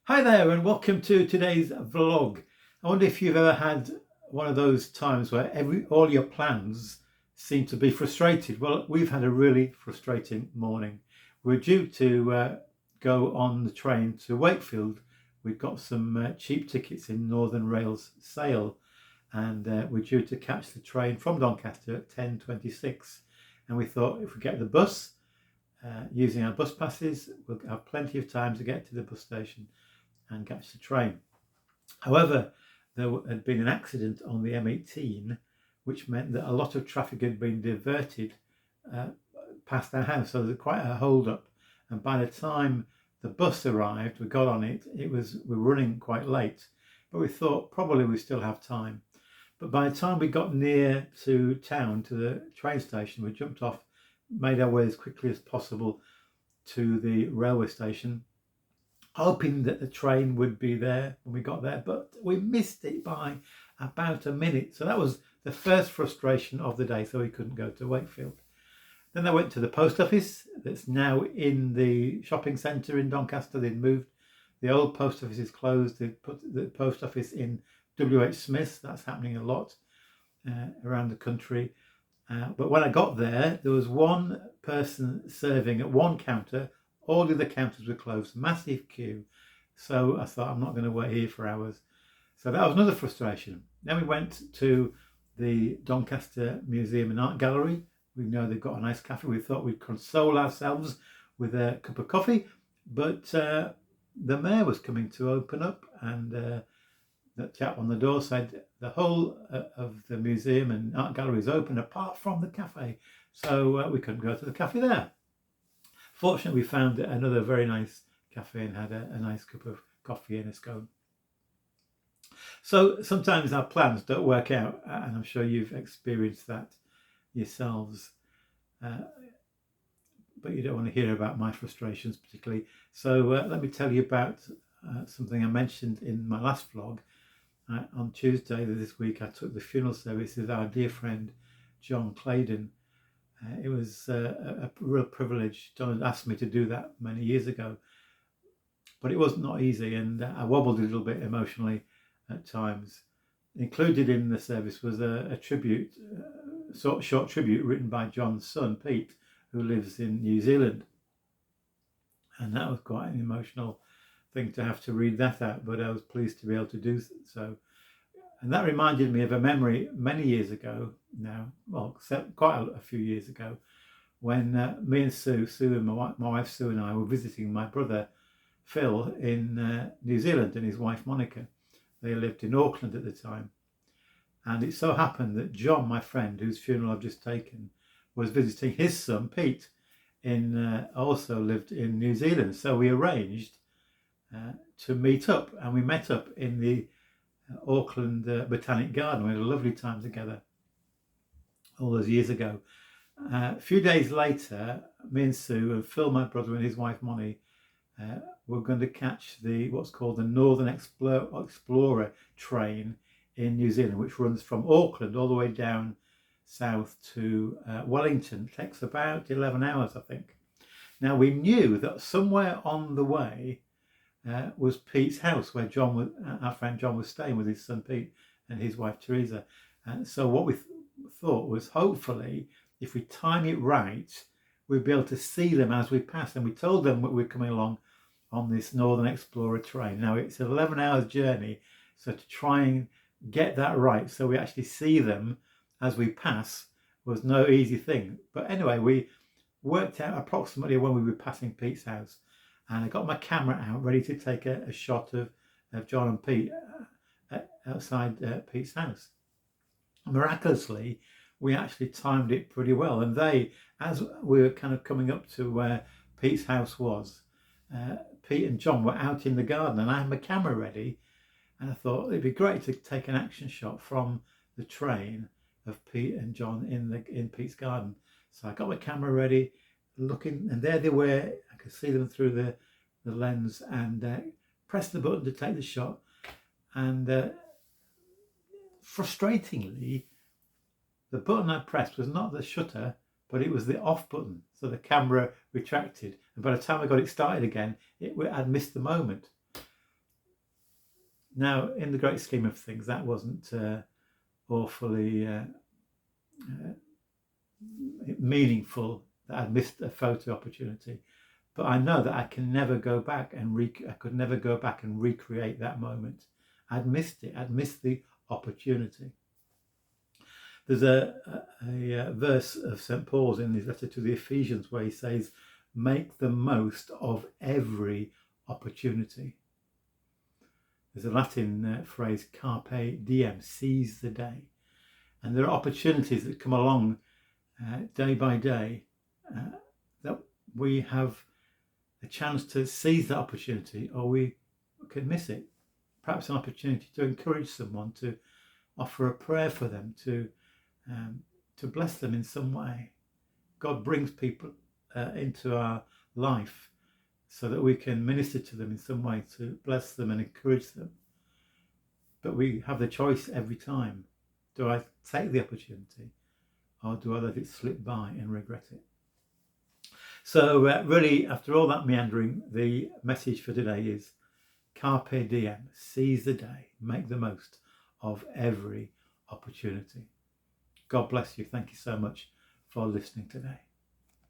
Hi there and welcome to today's vlog. I wonder if you've ever had one of those times where all your plans seem to be frustrated. Well, we've had a really frustrating morning. We're due to go on the train to Wakefield. We've got some cheap tickets in Northern Rail's sale, and we're due to catch the train from Doncaster at 10:26. And we thought if we get the bus, using our bus passes, we'll have plenty of time to get to the bus station and catch the train. However, there had been an accident on the M18, which meant that a lot of traffic had been diverted past our house. So there's quite a hold up. And by the time the bus arrived, we got on it, we were running quite late, but we thought probably we still have time. But by the time we got near to town, to the train station, we jumped off, made our way as quickly as possible to the railway station, hoping that the train would be there when we got there, but we missed it by about a minute. So that was the first frustration of the day, so we couldn't go to Wakefield. Then I went to the post office that's now in the shopping centre in Doncaster. They'd moved. The old post office is closed. They put the post office in WH Smith. That's happening a lot around the country. But when I got there was one person serving at one counter. All the other counters were closed, massive queue. So I thought, I'm not going to wait here for hours. So that was another frustration. Then we went to the Doncaster Museum and Art Gallery. We know they've got a nice cafe. We thought we'd console ourselves with a cup of coffee, but the mayor was coming to open up, and that chap on the door said the whole of the museum and art gallery is open apart from the cafe. So we couldn't go to the cafe there. Fortunately, we found another very nice cafe and had a nice cup of coffee and a scone. So sometimes our plans don't work out, and I'm sure you've experienced that yourselves. But you don't want to hear about my frustrations particularly. So let me tell you about something I mentioned in my last vlog. On Tuesday this week, I took the funeral service with our dear friend John Claydon. It was a real privilege. John had asked me to do that many years ago, but it was not easy, and I wobbled a little bit emotionally at times. Included in the service was a tribute, short tribute written by John's son, Pete, who lives in New Zealand. And that was quite an emotional thing to have to read that out, but I was pleased to be able to do so. And that reminded me of a memory many years ago now, well, quite a few years ago, when me and Sue and my wife Sue and I were visiting my brother Phil in New Zealand and his wife Monica. They lived in Auckland at the time. And it so happened that John, my friend, whose funeral I've just taken, was visiting his son Pete, also lived in New Zealand. So we arranged to meet up, and we met up in the Auckland Botanic Garden. We had a lovely time together all those years ago. A few days later, me and Sue and Phil, my brother, and his wife Moni, were going to catch what's called the Northern Explorer train in New Zealand, which runs from Auckland all the way down south to Wellington. It takes about 11 hours, I think. Now, we knew that somewhere on the way was Pete's house, where our friend John was staying with his son Pete and his wife Teresa. And so what we thought was, hopefully, if we time it right, we'd be able to see them as we pass. And we told them that we're coming along on this Northern Explorer train. Now, it's an 11 hours journey, so to try and get that right so we actually see them as we pass was no easy thing. But anyway, we worked out approximately when we were passing Pete's house, and I got my camera out ready to take a shot of John and Pete outside Pete's house. Miraculously, we actually timed it pretty well, and as we were kind of coming up to where Pete's house was, Pete and John were out in the garden, and I had my camera ready, and I thought it'd be great to take an action shot from the train of Pete and John in Pete's garden. So I got my camera ready, looking, and there they were. I could see them through the lens, and pressed the button to take the shot. And frustratingly, the button I pressed was not the shutter, but it was the off button. So the camera retracted, and by the time I got it started again, I'd missed the moment. Now, in the great scheme of things, that wasn't awfully meaningful that I'd missed a photo opportunity, but I know that I can never go back and I could never go back and recreate that moment. I'd missed it. I'd missed the opportunity. There's a verse of St. Paul's in his letter to the Ephesians where he says, "Make the most of every opportunity." There's a Latin phrase, carpe diem, seize the day. And there are opportunities that come along day by day that we have a chance to seize that opportunity, or we can miss it. Perhaps an opportunity to encourage someone, to offer a prayer for them, to bless them in some way. God brings people into our life so that we can minister to them in some way, to bless them and encourage them. But we have the choice every time. Do I take the opportunity, or do I let it slip by and regret it? So really, after all that meandering, the message for today is carpe diem, seize the day, make the most of every opportunity. God bless you. Thank you so much for listening today.